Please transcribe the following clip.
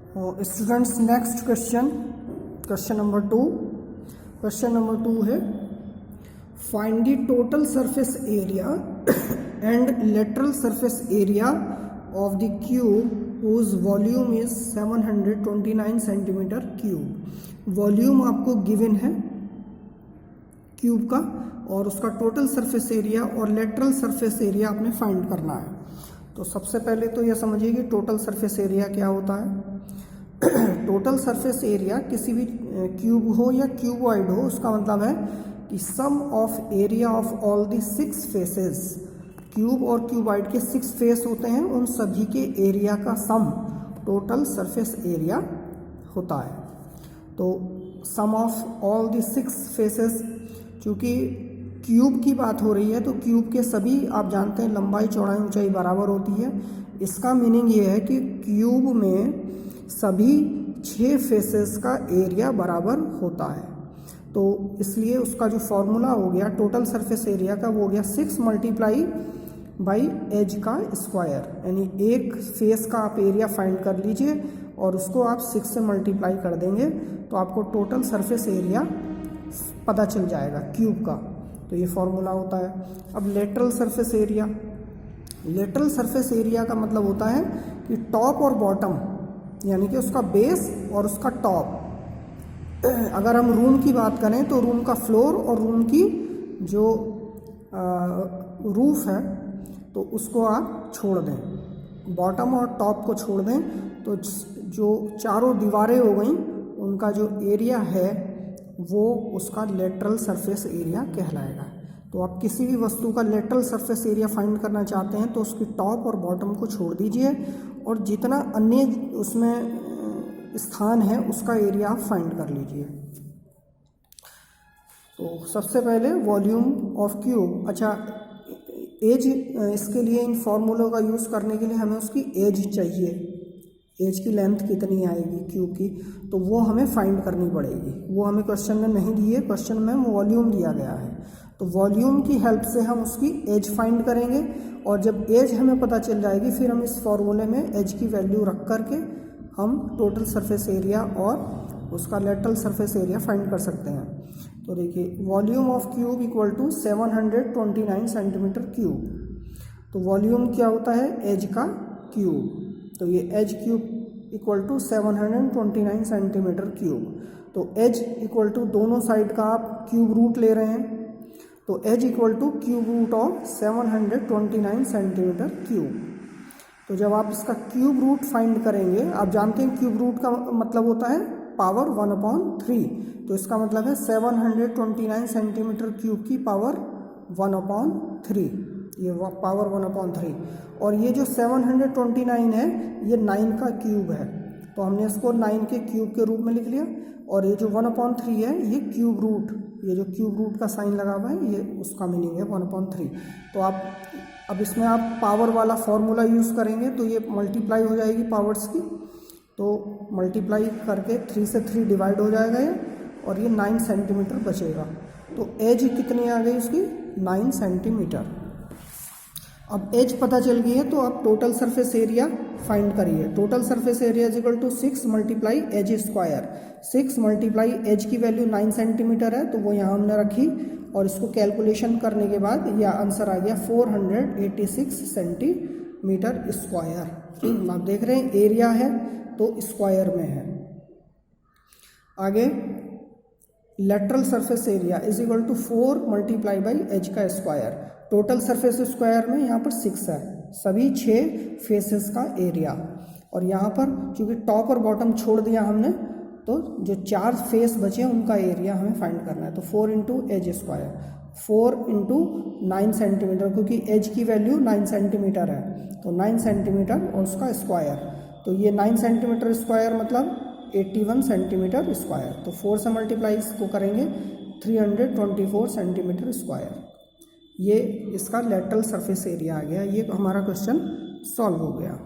Students next question number two है find the total surface area and lateral surface area of the cube whose volume is 729 centimetre cube. Volume आपको given है cube का और उसका total surface area और lateral surface area आपने find करना है। तो सबसे पहले तो यह समझिए कि टोटल सरफेस एरिया क्या होता है। टोटल सरफेस एरिया किसी भी क्यूब हो या क्यूबॉइड हो, उसका मतलब है कि sum of area of all the 6 faces. Cube और क्यूबॉइड के 6 फेस होते हैं, उन सभी के एरिया का सम टोटल सरफेस एरिया होता है। तो सम ऑफ ऑल दी 6 फेसेस, चूँकि क्यूब की बात हो रही है तो क्यूब के सभी आप जानते हैं लंबाई चौड़ाई ऊंचाई बराबर होती है। इसका मीनिंग ये है कि क्यूब में सभी 6 फेसेस का एरिया बराबर होता है। तो इसलिए उसका जो फॉर्मूला हो गया टोटल सरफेस एरिया का, वो हो गया 6 मल्टीप्लाई बाई एज का स्क्वायर, यानी एक फेस का आप एरिया फाइंड कर लीजिए और उसको आप 6 से मल्टीप्लाई कर देंगे तो आपको टोटल सरफेस एरिया पता चल जाएगा क्यूब का। तो ये फॉर्मूला होता है। अब lateral surface area, lateral surface area का मतलब होता है कि टॉप और बॉटम, यानी कि उसका बेस और उसका टॉप। अगर हम रूम की बात करें तो रूम का फ्लोर और रूम की जो रूफ है तो उसको आप छोड़ दें, बॉटम और टॉप को छोड़ दें, तो जो चारों दीवारें हो गई उनका जो एरिया है वो उसका लेटरल सरफेस एरिया कहलाएगा। तो आप किसी भी वस्तु का लेटरल सरफेस एरिया फाइंड करना चाहते हैं तो उसकी टॉप और बॉटम को छोड़ दीजिए और जितना अन्य उसमें स्थान है उसका एरिया आप फाइंड कर लीजिए। तो सबसे पहले वॉल्यूम ऑफ क्यूब। अच्छा, एज, इसके लिए इन फॉर्मूलों का यूज़ करने के लिए हमें उसकी एज चाहिए, एज की लेंथ कितनी आएगी क्यूब की, तो वो हमें फाइंड करनी पड़ेगी। वो हमें क्वेश्चन में नहीं दी है, क्वेश्चन में वॉल्यूम दिया गया है। तो वॉल्यूम की हेल्प से हम उसकी एज फाइंड करेंगे और जब एज हमें पता चल जाएगी फिर हम इस फॉर्मूले में एज की वैल्यू रख करके हम टोटल सरफेस एरिया और उसका लेटरल सरफेस एरिया फाइंड कर सकते हैं। तो देखिए, volume of cube equal to 729 centimetre cube. तो वॉल्यूम क्या होता है? एज का क्यूब। तो ये edge cube equal to 729 centimetre cube. तो एज इक्वल टू दोनों साइड का आप क्यूब रूट ले रहे हैं, तो edge equal to cube root of 729 centimetre cube. तो जब आप इसका क्यूब रूट फाइंड करेंगे, आप जानते हैं क्यूब रूट का मतलब होता है पावर 1/3। तो इसका मतलब है 729 सेंटीमीटर क्यूब की पावर 1/3, ये पावर 1/3। और ये जो 729 है ये 9 का क्यूब है, तो हमने इसको 9 के क्यूब के रूप में लिख लिया। और ये जो 1/3 है ये क्यूब रूट, ये जो क्यूब रूट का साइन लगा हुआ है ये उसका मीनिंग है 1/3। तो आप अब इसमें आप पावर वाला फॉर्मूला यूज़ करेंगे तो ये मल्टीप्लाई हो जाएगी पावर्स की, तो मल्टीप्लाई करके 3 से 3 डिवाइड हो जाएगा ये, और ये 9 सेंटीमीटर बचेगा। तो एज कितनी आ गई उसकी? 9 सेंटीमीटर। अब एज पता चल गई है तो आप टोटल सरफेस एरिया फाइंड करिए। Total surface area is equal to 6 multiply edge square. 6 multiply edge की वैल्यू 9 सेंटीमीटर है तो वो यहाँ हमने रखी और इसको कैलकुलेशन करने के बाद यह आंसर आ गया 486 सेंटीमीटर स्क्वायर। आप देख रहे हैं एरिया है तो स्क्वायर में है। आगे lateral surface area is equal to 4 multiply by edge का स्क्वायर। टोटल सरफेस स्क्वायर में यहाँ पर 6 है, सभी 6 फेसेस का एरिया। और यहाँ पर चूँकि टॉप और बॉटम छोड़ दिया हमने तो जो 4 फेस बचे उनका एरिया हमें फाइंड करना है। तो 4 into edge square, 4 into 9 centimetre, क्योंकि एज की वैल्यू 9 सेंटीमीटर है तो 9 सेंटीमीटर और उसका स्क्वायर। तो ये 9 सेंटीमीटर स्क्वायर मतलब 81 सेंटीमीटर स्क्वायर। तो 4 से मल्टीप्लाई इसको करेंगे 324 सेंटीमीटर स्क्वायर। ये इसका लेटरल सरफेस एरिया आ गया। ये हमारा क्वेश्चन सॉल्व हो गया।